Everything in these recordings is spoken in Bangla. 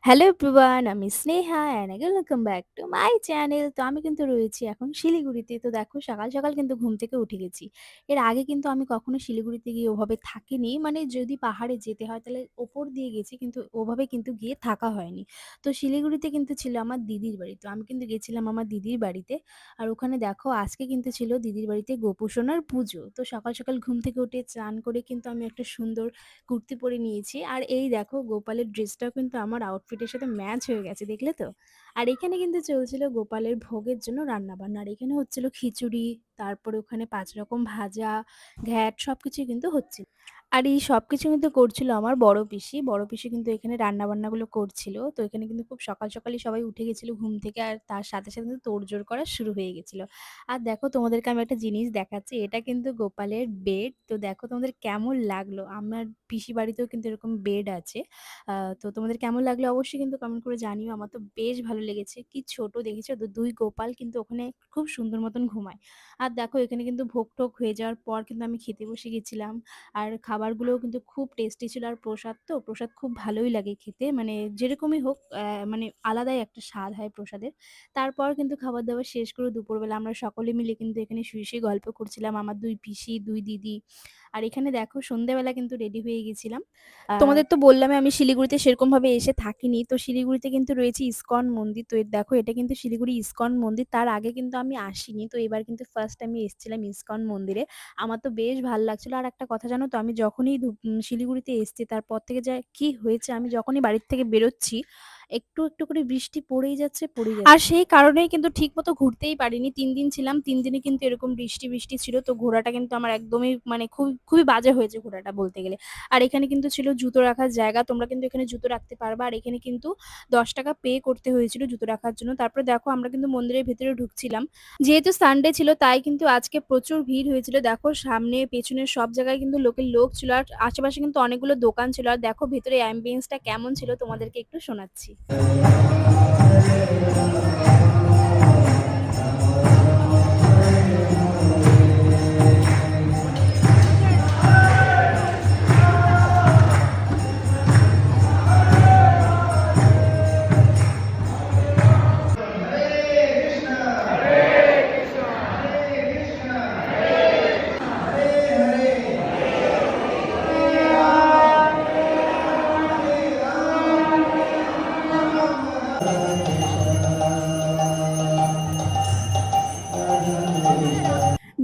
হ্যালো এভরিওয়ান, আমি Sneha and again welcome back to my channel. তো আমি কিন্তু রয়েছি এখন শিলিগুড়িতে। তো দেখো সকাল, সকাল কিন্তু ঘুম থেকে উঠে গেছি। এর আগে কিন্তু আমি কখনো শিলিগুড়িতে গিয়ে ওভাবে থাকিনি। মানে যদি পাহাড়ে যেতে হয় তাহলে ওপর দিয়ে গেছি কিন্তু ওভাবে কিন্তু গিয়ে থাকা হয়নি। তো শিলিগুড়িতে কিন্তু ছিল আমার দিদির বাড়ি। তো আমি কিন্তু গেছিলাম আমার দিদির বাড়িতে। আর ওখানে দেখো আজকে কিন্তু ছিল দিদির বাড়িতে গোপুসোনার পুজো। তো সকাল, সকাল ঘুম থেকে উঠে চান করে কিন্তু আমি একটা সুন্দর কুর্তি পরে নিয়েছি। আর এই দেখো গোপালের ড্রেসটাও কিন্তু আমার আউটফিটের সাথে ম্যাচ হয়ে গেছে, দেখলে তো? আর এখানে কিন্তু চলছিল গোপালের ভোগের জন্য রান্নাবান্না। আর এখানে হচ্ছিল খিচুড়ি, তারপরে ওখানে ৫ রকম ভাজা, ঘ্যাট সবকিছুই কিন্তু হচ্ছিল। আর এই সবকিছু কিন্তু করছিল আমার বড় পিসি। বড় পিসি কিন্তু এখানে রান্নাবান্নাগুলো করছিল। তো এখানে কিন্তু খুব সকাল সকালই সবাই উঠে গেছিল ঘুম থেকে। আর তার সাথে, সাথে কিন্তু তোড়জোড় করা শুরু হয়ে গেছিল। আর দেখো তোমাদেরকে আমি একটা জিনিস দেখাচ্ছি। এটা কিন্তু গোপালের বেড। তো দেখো তোমাদের কেমন লাগলো? আমার পিসি বাড়িতেও কিন্তু এরকম বেড আছে। তো তোমাদের কেমন লাগলো অবশ্যই কিন্তু কমেন্ট করে জানিও। আমার তো বেশ ভালো লেগেছে। কি ছোট দেখেছো তো? ২ গোপাল কিন্তু ওখানে খুব সুন্দর মতন ঘুমায়। আর দেখো এখানে কিন্তু ভোগ-টোগ হয়ে যাওয়ার পর কিন্তু আমি খেতে বসে গেছিলাম। আর খাবারগুলোও কিন্তু খুব টেস্টি ছিল। আর প্রসাদ তো, প্রসাদ খুব ভালোই লাগে খেতে। মানে যেরকমই হোক মানে আলাদাই একটা স্বাদ হয় প্রসাদের। তারপর কিন্তু খাবার-দাবার শেষ করে দুপুরবেলা আমরা সকলে মিলে কিন্তু এখানে শুয়ে, শুয়ে গল্প করছিলাম। আমার ২ পিসি, ২ দিদি। আর এখানে দেখো সন্ধ্যেবেলা কিন্তু রেডি হয়ে গেছিলাম। তোমাদের তো বললামই আমি শিলিগুড়িতে সেরকমভাবে এসে থাকিনি। তো শিলিগুড়িতে কিন্তু রয়েছে ইসকন মন্দির। তো দেখো এটা কিন্তু শিলিগুড়ি ইসকন মন্দির। তার আগে কিন্তু আমি আসিনি। তো এবার কিন্তু ফার্স্ট আমি এসেছিলাম ইসকন মন্দিরে। আমার তো বেশ ভাল লাগছিল। আর একটা কথা জানো তো? আমি যখনই শিলিগুড়িতে এসছি তারপর থেকে যা কি হয়েছে, আমি যখনই বাড়ির থেকে বেরোচ্ছি একটু, একটু করে বৃষ্টি পড়েই যাচ্ছে, পড়েই যাচ্ছে। আর সেই কারণেই কিন্তু ঠিকমতো ঘুরতেই পারিনি। ৩ দিন ছিলাম। ৩ দিনই কিন্তু এরকম বৃষ্টি, বৃষ্টি ছিল। তো ঘোরাটা কিন্তু আমার একদমই মানে খুবই বাজে হয়েছে ঘোরাটা বলতে গেলে। আর এখানে কিন্তু ছিল জুতো রাখার জায়গা। তোমরা কিন্তু এখানে জুতো রাখতে পারবা। আর এখানে কিন্তু ৳১০ পে করতে হয়েছিল জুতো রাখার জন্য। তারপরে দেখো আমরা কিন্তু মন্দিরের ভেতরে ঢুকছিলাম। যেহেতু সানডে ছিল তাই কিন্তু আজকে প্রচুর ভিড় হয়েছিল। দেখো সামনে পেছনে সব জায়গায় কিন্তু লোক ছিল। আর আশেপাশে কিন্তু অনেকগুলো দোকান ছিল। আর দেখো ভেতরে অ্যাম্বিয়েন্সটা কেমন ছিল তোমাদেরকে একটু শোনাচ্ছি।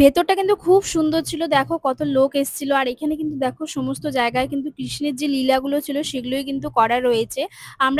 ভেতরটা কিন্তু খুব সুন্দর ছিল। দেখো কত লোক এসেছিল। আর এখানে কিন্তু দেখো সমস্ত জায়গায় কিন্তু কৃষ্ণের যে লীলাগুলো ছিল সেগুলোই কিন্তু করা রয়েছে। আমরা